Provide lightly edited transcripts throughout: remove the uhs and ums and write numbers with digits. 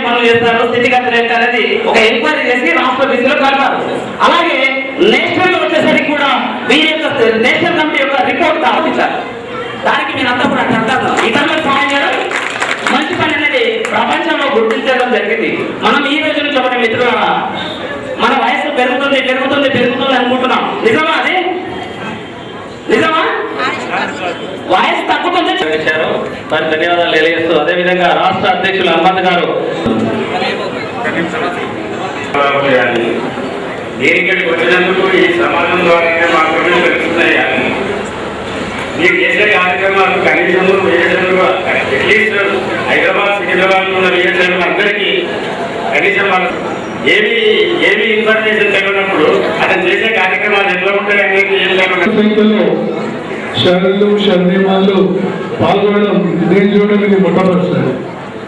పనులు చేస్తారు, స్థితిగతులు ఏంటి అనేది ఒక ఎంక్వైరీ చేసి రాష్ట్ర బీసీలో కడతారు. అలాగే నేషనల్ వచ్చేసరికి కూడా వీరి యొక్క నేషనల్ కమిటీ యొక్క రిపోర్ట్ ఆలోచించారు. దానికి మీరంతా కూడా అంటారు ఇతరులకు సహాయం చేయడం మంచి పని అనేది ప్రపంచంలో గుర్తించడం జరిగింది. మనం ఈ రోజు నుంచి ఒకటి మిత్రులారా, మన వయసు పెరుగుతుంది పెరుగుతుంది పెరుగుతుంది అనుకుంటున్నాం. నిజమా? అది నిజమా? వయసు తగ్గుతుంది ఇచ్చారు. మరి ధన్యవాదాలు తెలియజేస్తూ అదేవిధంగా రాష్ట్ర అధ్యక్షులు హనుమంత్ గారు దేనికడికి వచ్చినందుకు ఈ సమాజం ద్వారానే మాత్రమే తెలుస్తున్నాయి. మీరు చేసే కార్యక్రమాలు కనీసం అట్లీస్ట్ హైదరాబాద్ సికింద్రాబాద్ ఉన్న విలేజ్లు అందరికీ కనీసం ఏమి ఇన్ఫర్మేషన్ తెలియనప్పుడు అతను చేసే కార్యక్రమాలు ఎట్లా ఉంటాయి అనేది ఏం సంఖ్యలో శరణులు శరణ్యమాలు పాల్గొనడం నేను చూడడానికి మొట్టమొదటిసారి.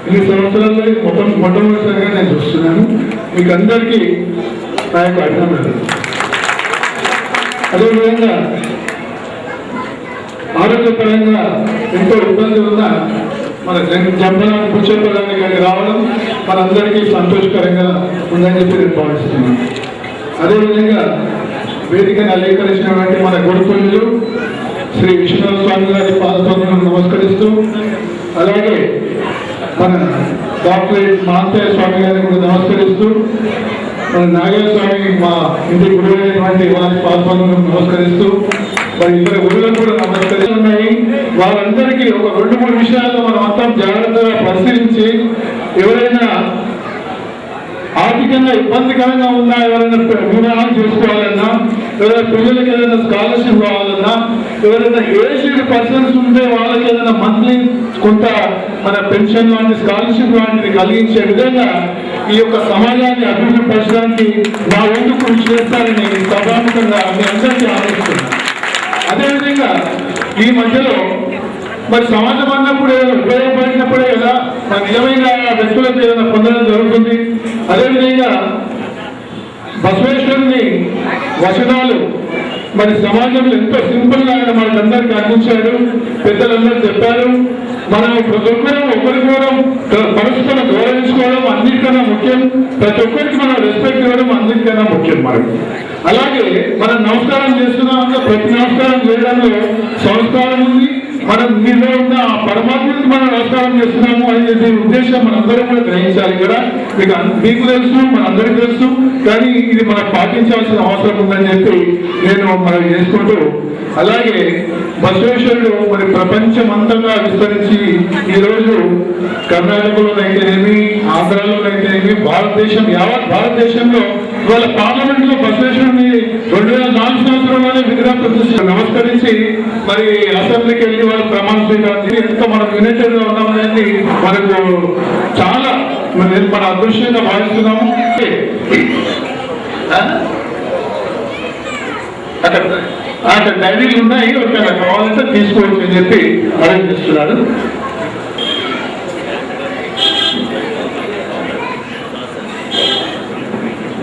ఇన్ని సంవత్సరాల్లో మొట్టమొదటిసారిగా నేను చూస్తున్నాను. మీకు అందరికీ నా యొక్క అభినందనలు. అదేవిధంగా ఆరోగ్యపరంగా ఎంతో ఇబ్బంది ఉన్న మన జంపడానికి పుచ్చపడానికి కానీ రావడం మనందరికీ సంతోషకరంగా ఉందని చెప్పి నేను భావిస్తున్నాను. అదేవిధంగా వేదికను అలంకరించినటువంటి మన గురుకులు శ్రీ విశ్వనాథ స్వామి గారి పాదపద్మను నమస్కరిస్తూ, అలాగే మన డాక్టరేట్ మహాంతయ్య స్వామి గారిని కూడా నమస్కరిస్తూ, మన నాగేశ్వర స్వామి మా ఇంటి గురువైనటువంటి వారి పాదపద్మను నమస్కరిస్తూ, మరి ఇతర గురువులను కూడా నమస్కరిస్తున్నాయి. వారందరికీ ఒక 2-3 విషయాల్లో మనం అంతా జాగ్రత్తగా పరిశీలించి, ఎవరైనా ఆర్థికంగా ఇబ్బందికరంగా ఉన్నా, ఎవరైనా వివాహం చేసుకోవాలన్నా, ఎవరైనా పిల్లలకి ఏదైనా స్కాలర్షిప్ కావాలన్నా, ఎవరైనా ఏజ్డ్ పర్సన్స్ ఉంటే వాళ్ళకి ఏదైనా మంత్లీ కొంత మన పెన్షన్ లాంటి స్కాలర్షిప్ లాంటిది కలిగించే విధంగా ఈ యొక్క సమాజాన్ని అభివృద్ధి పరచడానికి నా వంతు కృషి చేస్తారని సభాముఖంగా మీ అందరికీ ఆలోచిస్తున్నాను. అదేవిధంగా ఈ మధ్యలో మరి సమాజం అన్నప్పుడు ఏదైనా ఉపయోగపడినప్పుడే కదా మన నిజమైన వ్యక్తులకు ఏదైనా పొందడం జరుగుతుంది. అదేవిధంగా బసవేశ్వరుని వచనాలు మరి సమాజంలో ఎంతో సింపుల్గా ఆయన మనకందరికీ అందించాడు. పెద్దలందరూ చెప్పారు. మనం ప్రతి ఒక్కరూ ఒకరికోవడం పరస్పరం గౌరవించుకోవడం అన్నిటికన్నా ముఖ్యం. ప్రతి ఒక్కరికి మనం రెస్పెక్ట్ ఇవ్వడం అన్నిటికన్నా ముఖ్యం. మనకు అలాగే మనం నమస్కారం చేస్తున్నామంటే ప్రతి నమస్కారం చేయడంలో సంస్కారం ఉంది. మనం మీలో ఉన్న పరమాత్మకి మనం నమస్కారం చేస్తున్నాము అనేది ఉద్దేశం మనందరం కూడా గ్రహించాలి. కదా మీకు తెలుసు, మనందరికీ తెలుసు, కానీ ఇది మనం పాటించాల్సిన అవసరం ఉందని చెప్పి నేను మనం చేసుకుంటూ, అలాగే బసవేశ్వరుడు మరి ప్రపంచం అంతగా విస్తరించి ఈరోజు కర్ణాటకలోనైతేనేమి, ఆంధ్రాలోనైతేనేమి, యావత్ భారతదేశంలో ఇవాళ పార్లమెంట్ లో బసవేశ్వరుని 2004 సంవత్సరంలోనే విగ్రహం ప్రతిష్ఠ నమస్కరించి మరి అసెంబ్లీకి వెళ్ళి వాళ్ళు ప్రమాణ స్వీకారం ఎంత మనం యునైటెడ్ గా ఉన్నామనేది మనకు చాలా మన అదృష్టంగా భావిస్తున్నాము. అక్కడ డైరీలు ఉన్నాయి, ఒకవేళ కావాలంటే తీసుకోవచ్చు అని చెప్పి ఆలోచిస్తున్నారు.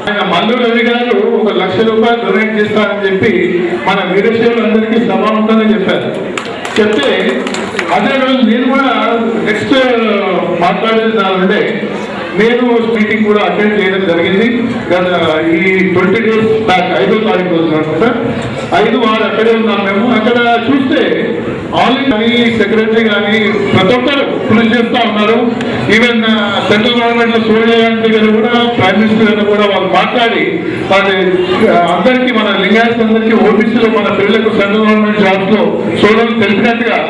ఆయన మల్లు రవి గారు 1 లక్ష రూపాయలు డొనేట్ చేస్తారని చెప్పి మన వీరశైవులందరికీ సభాముఖంగా చెప్పారు. చెప్తే అదే రోజు నేను కూడా నెక్స్ట్ మాట్లాడేది నేను మీటింగ్ కూడా అటెండ్ చేయడం జరిగింది. ఈ 20 days బ్యాక్ 5వ తారీఖు రోజున అనుకుంటా 5 వారు అక్కడే ఉన్నాం మేము. అక్కడ చూస్తే ఆల్ కానీ సెక్రటరీ కానీ ప్రతి ఒక్కరు కృషి చేస్తూ ఉన్నారు. ఈవెన్ సెంట్రల్ గవర్నమెంట్ లో సోనియా గాంధీ గారు కూడా, ప్రైమ్ మినిస్టర్ గారు కూడా వాళ్ళు మాట్లాడి అందరికీ మన లింగాయత్ అందరికీ ఓబీసీలో మన పిల్లలకు సెంట్రల్ గవర్నమెంట్ జాబ్స్ లో చూడడం తెలిసినట్టుగా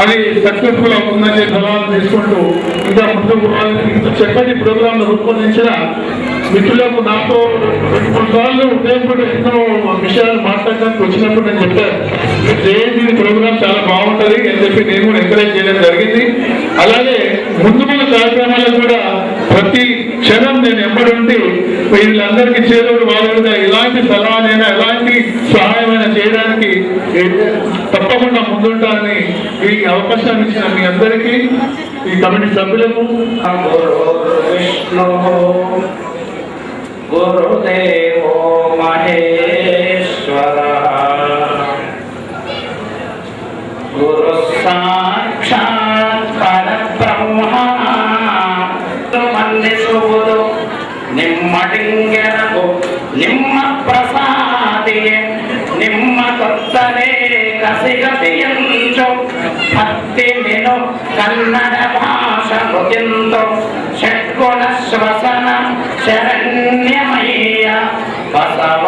అది సక్సెస్ఫుల్ అవుతుందని సలహాలు తీసుకుంటూ ఇంకా ముందుకు ఇంత చక్కటి ప్రోగ్రాం రూపొందించిన మిత్రులకు నాతో 2-3 సార్లు ఉదయపూట ఎన్నో విషయాలు మాట్లాడడానికి వచ్చినప్పుడు నేను చెప్పాను, మీరు చేయండి ప్రోగ్రాం చాలా బాగుంటుంది అని చెప్పి నేను కూడా ఎంకరేజ్ చేయడం జరిగింది. అలాగే ముందు ముందు కార్యక్రమాలకు కూడా ప్రతి క్షణం నేను ఎప్పటి వీళ్ళందరికీ చేరుడు వాళ్ళ ఎలాంటి సలహాలైనా ఎలాంటి సహాయమైనా చేయడానికి తప్పకుండా ముందుంటానని ఈ అవకాశం ఇచ్చిన మీ అందరికీ, ఈ కమిటీ సభ్యులకు గురుదేవో మహేశ్వర గురు సాక్షాత్ పరబ్రహ్మ ವಂದಿಸುವುದು ನಿಮ್ಮಡಿಂಗೆನಗು ನಿಮ್ಮ ಪ್ರಸಾದಿಯೇ ನಿಮ್ಮ ಕೊತ್ತರೆ ಕಸಿಗಸಿಯಂಚು ಭಕ್ತಿ ಮಿನು ಕನ್ನಡ ಭಾಷಾ ಮುಗಿಂತು ಷಟ್ಗುಣ ಶ್ವಸನ ಶರಣ್ಯಮಯ್ಯ ಬಸವ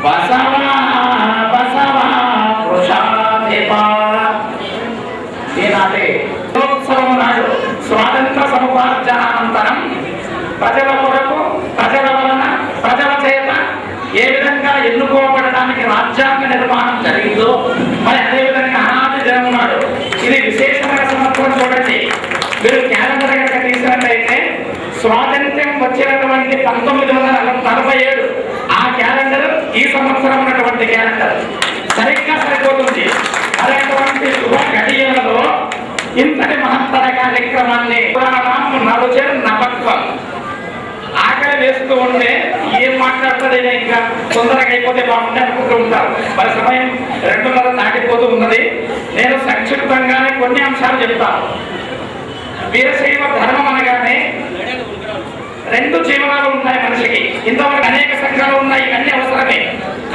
ಬಸವ ಬಸವ ವೃಷಾಧಿಪ. ఈనాటి దినోత్సవం నాడు స్వాతంత్ర సముపార్జనానంతరం ప్రజల కొరకు ప్రజల వలన ప్రజల చేత ఏ విధంగా ఎన్నుకోబడడానికి రాజ్యాంగ నిర్మాణం జరిగిందో మరి అదేవిధంగా అనాది దినం నాడు ఇది విశేషమైన సంవత్సరం. చూడండి, మీరు క్యాలెండర్ కనుక తీసినట్లయితే స్వాతంత్ర్యం వచ్చినటువంటి 1947 ఆ క్యాలెండర్ ఈ సంవత్సరం ఉన్నటువంటి క్యాలెండర్ సరిగ్గా సరిపోతుంది. అటువంటి శుభ గడియలలో ఇంతటి మహత్తర కార్యక్రమాన్ని నరుచర్ నపత్వం ఆకలి వేస్తూ ఉంటే ఏం మాట్లాడుతుంది ఇంకా తొందరగా అయిపోతే బాగుంటే అనుకుంటూ ఉంటారు. మరి సమయం 2:30 దాటిపోతూ ఉన్నది. నేను సంక్షిప్తంగానే కొన్ని అంశాలు చెప్తాను. వీరశైవ ధర్మం అనగానే 2 జీవనాలు ఉన్నాయి మనిషికి. ఇంతవరకు అనేక సంఘాలు ఉన్నాయి, ఇవన్నీ అవసరమే,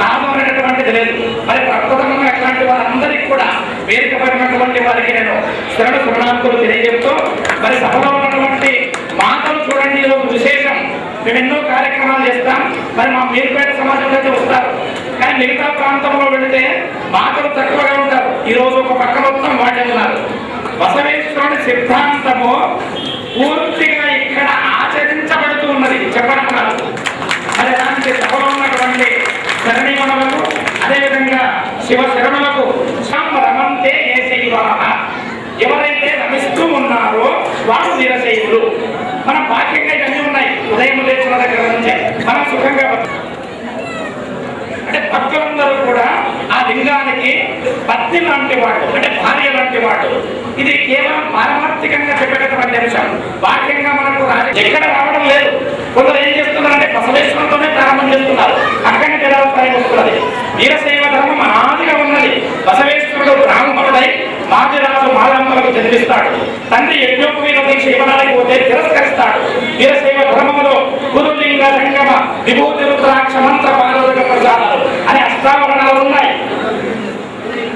కాదు అనేటటువంటిది లేదు. మరి ప్రస్తుతంగా అట్లాంటి వారందరికీ కూడా వేదిక పడినటువంటి వారికి నేను శరణార్థులు తెలియజెప్తూ, మరి సభలో ఉన్నటువంటి మాటలు చూడండి, ఈరోజు విశేషం. మేము ఎన్నో కార్యక్రమాలు చేస్తాం. మరి మా మీరుపేట సమాజంలో అయితే వస్తారు, కానీ మిగతా ప్రాంతంలో వెళితే మాటలు తక్కువగా ఉంటారు. ఈరోజు ఒక పక్క మొత్తం వాడే ఉన్నారు. బసవేశ్వరుని సిద్ధాంతము పూర్తిగా ఇక్కడ ఆచరించబడుతూ ఉన్నది, చెప్పడం కాదు. మరి అలాంటి సభలో ఉన్నటువంటి శరణీమణులకు, అదేవిధంగా శివ శరణులకు రమంతే ఏ శైవాహ, ఎవరైతే రమిస్తూ ఉన్నారో వారు వీరశైవులు. మనం బాహ్యంగా ఇవన్నీ ఉన్నాయి. ఉదయం లేచిన దగ్గర నుంచే మనం సుఖంగా అంటే భక్తులందరూ కూడా ఆ లింగానికి పత్ని లాంటి వాడు, అంటే భార్య లాంటి వాడు. ఇది కేవలం పారమార్థికంగా చెప్పేటటువంటి అంశం. బాహ్యంగా మనకు ఎక్కడ రావడం లేదు. కొందరు ఏం చేస్తున్నారంటే బసవేశ్వరంతోనే ప్రారంభం చేస్తున్నారు, అక్కడిని తెలవస్తాయి వస్తున్నది. వీరశైవ ధర్మం అనాదిగా ఉన్నది. బసవేశ్వరుడు బ్రాహ్మణుడై మాదిరాజు మాలమ్మలకు జన్మిస్తాడు. తండ్రి యజ్ఞోపవీత దీక్ష ఇవ్వడానికి పోతే తిరస్కరిస్తాడు. వీరశైవ ధర్మంలో గురులింగ సంగమ విభూతి రుద్రాక్ష మంత్ర పారోదక ప్రసాదాలు అనే అష్టావరణాలు ఉన్నాయి.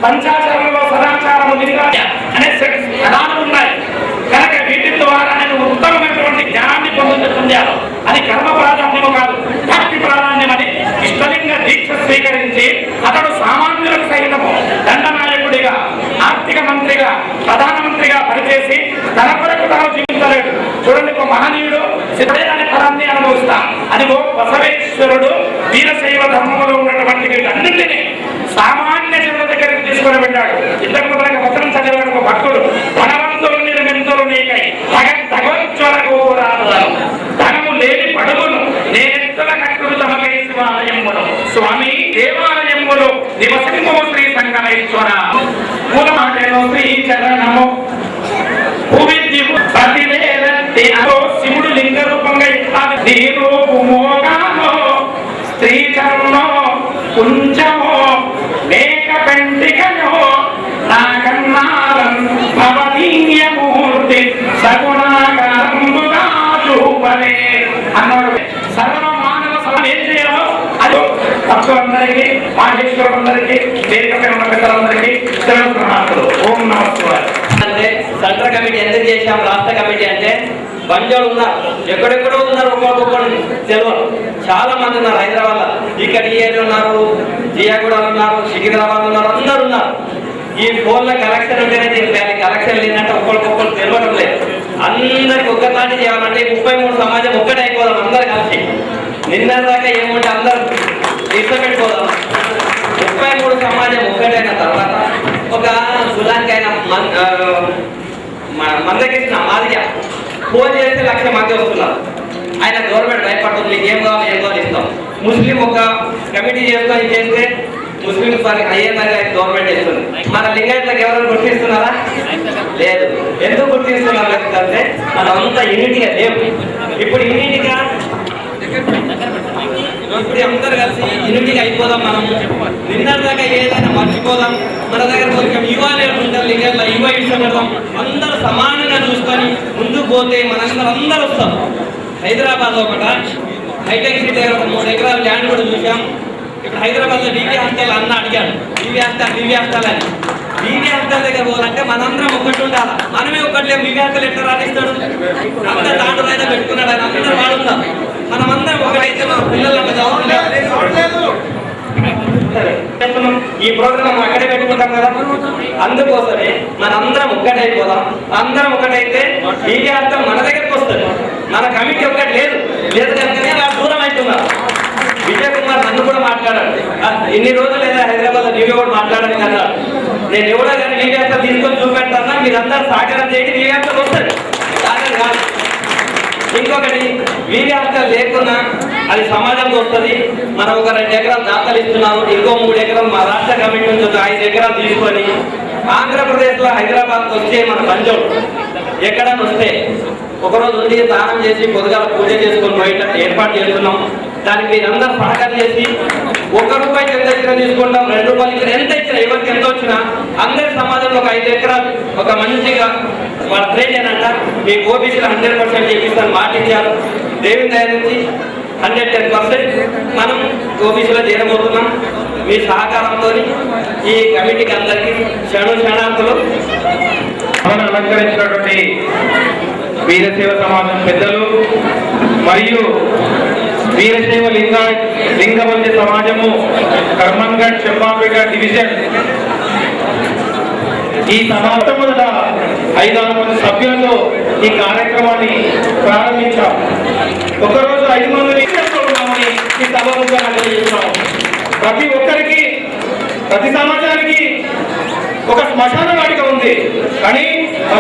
పంచాచారంలో సదాచారము అనే ప్రధానం ఉన్నాయి. కనుక వీటి ద్వారా నేను ఉత్తమమైనటువంటి జ్ఞానాన్ని పొందాను. అది కర్మ ప్రాధాన్యము కాదు, భక్తి ప్రాధాన్యం అని ఇష్టలింగ దీక్ష స్వీకరించి అతడు సామాన్యులకు సైతము దండనాయకుడిగా, ఆర్థిక మంత్రిగా, ప్రధానమంత్రిగా పనిచేసి తన కొరకు తాను జీవించలేడు. చూడండి, ఒక మహనీయుడు సిద్ధేదాని ఫలాన్ని అనుభవిస్తాం. అదిగో బసవేశ్వరుడు వీరశైవ ధర్మంలో ఉన్నటువంటి వీటన్నింటినీ సామాన్య జనుల దగ్గరికి తీసుకుని వెళ్ళాడు. ఇంతకు మనకు వచనం చదివాడు ఒక భక్తుడు, ధనవంతులు నిర్మింతులు నీకై భగవత్వరకు ధనము లేని పడుగును నేనెత్తుల కట్టుడు తమకై శివాలయమును స్వామి దేవాలయములు నివసింపు శ్రీ సంగమేశ్వర మూలమాటను శ్రీ చరణము శివుడు లింగ రూపంగా నీ రూపుమోగానో స్త్రీ చరణో కుంచమో మేక పెంటికయో నాకన్నారం భవదీయమూర్తి సగుణాకారంబుగా చూపలే అన్నాడు. సర్వ మానవ సభ ఏం చేయాలో అది భక్తులందరికీ, మాహేశ్వరులందరికీ, వేదికపై ఉన్న పెద్దలందరికీ శరణార్థులు. ఓం నమః శివాయ. అంటే సెంట్రల్ కమిటీ ఎందుకు చేశాం, రాష్ట్ర కమిటీ అంటే బంజోళ్ళు ఉన్నారు, ఎక్కడెక్కడో ఉన్నారు, ఒక్కొక్కరు తెలియదు. చాలా మంది ఉన్నారు హైదరాబాద్ లో, ఇక్కడ ఏరియా ఉన్నారు, జియాగూడలో ఉన్నారు, సికింద్రాబాద్ ఉన్నారు, అందరు ఉన్నారు. ఈ ఫోన్ల కలెక్షన్ ఉంటేనే తెలియాలి. కలెక్షన్ లేదంటే ఒక్కొక్కరు తెలియడం లేదు. అందరికి ఒక్కసారి చేయాలంటే 33 సమాజం ఒక్కటే అయిపోదాం అందరు కలిసి. నిన్న దాకా ఏముంటే అందరు ఇష్టపెట్టుకోదాం. 33 సమాజం ఒక్కటైన తర్వాత ఒక సులానికైనా మందకృష్ణ మాదిగా ఫోన్ చేస్తే 1,00,000 మంది వస్తున్నారు. ఆయన గవర్నమెంట్ భయపడుతుంది, మీకు ఏం కావాలి ఏం కావాలి ఇస్తాం. ముస్లిం ఒక కమిటీ చేసుకొని చేస్తే ముస్లిం అయ్యేదాకా గవర్నమెంట్ చేస్తుంది. మన లింగాయట్లకు ఎవరైనా గుర్తిస్తున్నారా? లేదు. ఎందుకు గుర్తిస్తున్నారు అంటే మనం అంతా యూనిటీగా లేవు. ఇప్పుడు యూనిటీగా ఇప్పుడు అందరు కలిసి యూనిటీగా అయిపోదాం. మనం నిన్నటిదాకా ఏదైనా మర్చిపోదాం. మన దగ్గర కొంచెం యువ లీడర్లు ఉంటారు, లీడర్ల యువ ఇష్టపడదాం. అందరూ సమానంగా చూసుకొని ముందుకు పోతే అందరూ వస్తాం. హైదరాబాద్ ఒకట హైటెక్ సిటీ దగ్గర 3 ఎకరాల ల్యాండ్ కూడా చూసాం. ఇప్పుడు హైదరాబాద్లో డీవీ హాస్టల్ అన్న అడిగాడు, డీవీ హాస్టల్ అని. డీవీ హాస్టల్ దగ్గర పోవాలంటే మనందరం ఒకటి ఉండాలి. మనమే ఒకటి లేము. డీవీ హాస్టల్ ఎట్లా రాణిస్తాడు? అంత దాంట్లో అయినా పెట్టుకున్నాడు. ఆయన అందరూ వాడుతాం. మనమందరం ఒకటైతే మన పిల్లలంతా ఈ ప్రోగ్రామ్ అక్కడే పెట్టుకుంటాం కదా. అందుకోసమే మనందరం ఒక్కటైపోదాం. అందరం ఒకటైతే డీవీ హాస్టల్ మన దగ్గరకు వస్తుంది. మన కమిటీ ఒక్కటి లేదు కనుకనే వాళ్ళు దూరం అవుతున్నారు. విజయ్ కుమార్ నన్ను కూడా మాట్లాడాడు. ఇన్ని రోజులు లేదా హైదరాబాద్ నీవే కూడా మాట్లాడాలి కదా. నేను ఎవడో కానీ నీవే అంతా తీసుకొని చూపెడతానా, మీరందరూ సహకారం చేయండి. నీవే అంతా వస్తుంది కాదు. ఇంకొకటి వీరి హాస్టల్ లేకున్నా అది సమాజంలో వస్తుంది. మనం ఒక 2 ఎకరాలు దాఖలు ఇస్తున్నాము. ఇంకో 3 ఎకరాలు మా రాష్ట్ర కమిటీ నుంచి 5 ఎకరాలు తీసుకొని ఆంధ్రప్రదేశ్లో హైదరాబాద్కి వచ్చే మన పంజాబ్ ఎక్కడన్నా వస్తే ఒకరోజు ఉండి దానం చేసి పొద్దుగాల పూజ చేసుకొని బయట ఏర్పాటు చేస్తున్నాం. దానికి మీరందరూ సహకారం చేసి ₹1 ఎంత ఇచ్చినా తీసుకుంటాం, ₹2 ఇచ్చినా ఎంత ఇచ్చినా ఎవరికి ఎంత వచ్చినా అందరి సమాజంలో ఒక 5 ఎకరాలు ఒక మంచిగా వాళ్ళ ట్రైన్ ఏంటంట మీకు ఓబీసీలో 100% చేపిస్తాను మాట ఇచ్చారు. దేవుని దయ నుంచి 110% మనం ఓబీసీలో చేరబోతున్నాం. మీ సహకారంతో ఈ కమిటీకి అందరికీ క్షణార్థులు. అలంకరించినటువంటి వీరశైవ సమాజం పెద్దలు మరియు వీరశైవ లింగవంద్య సమాజము కర్మన్ఘట్ చెంపాపేట డివిజన్ ఈ సమాజం మొదట 5-6 మంది సభ్యులతో ఈ కార్యక్రమాన్ని ప్రారంభించాం. ఒకరోజు 5 మందిని ఈ సభగా తెలియజేస్తున్నాం. ప్రతి ఒక్కరికి ప్రతి సమాజానికి ఒక శ్మశాన వాటిక ఉంది. కానీ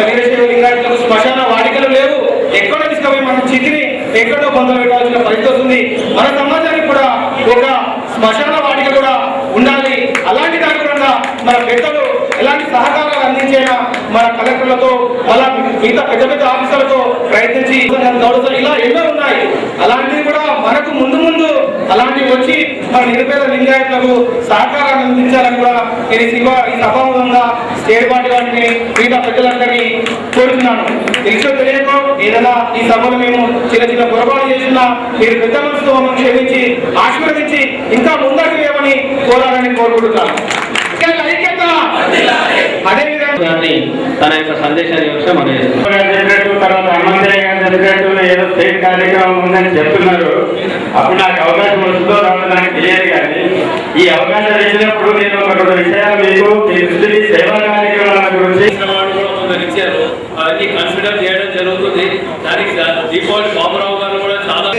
వీరశైవ లింగాయతులకు శ్మశాన వాటికలు లేవు. ఎక్కడో తీసుకుపోయి మనం చితిని ఎక్కడో పొందలు పెట్టాల్సిన పరిస్థితి వస్తుంది. మన సమాజానికి కూడా ఒక శ్మశాన వాటిక కూడా ఉండాలి. అలాంటి కాకుండా మన పెద్దలు ఎలాంటి సహకారాలు అందించేనా మన కలెక్టర్లతో అలా మిగతా పెద్ద ఆఫీసర్లతో ప్రయత్నించి ఇలా ఎన్నో ఉన్నాయి. అలాంటివి కూడా మనకు ముందు అలాంటివి వచ్చి మన నిరుపేద లింగాయతులకు సహకారాన్ని అందించాలని కూడా నేను ఈ సభాముఖంగా స్టేట్ పార్టీ వాటిని మిగతా ప్రజలందరినీ కోరుతున్నాను. తెలుసో తెలియకో ఏదైనా ఈ సభలో మేము చిన్న పొరపాటు చేసినా మీరు పెద్ద మనసుతో మమ్మల్ని క్షమించి ఆశీర్వదించి ఇంకా ముందడుగు వేయమని కోరాలని కోరుకుంటున్నాను. తన యొక్క సందేశాన్ని తర్వాత హనుమంతయ్య గారు చెప్పినట్టు ఏదో స్టేట్ కార్యక్రమం ఉందని చెప్తున్నారు. అప్పుడు నాకు అవకాశం వస్తుందో రావడం నాకు తెలియదు. కానీ ఈ అవకాశం ఇచ్చినప్పుడు నేను ఒక 2 విషయాలు మీకు సేవా కార్యక్రమాల గురించి ఇచ్చారు. అవన్నీ కన్సిడర్ చేయడం జరుగుతుంది. దానికి దీపావళి బాబురావు గారు కూడా చాలా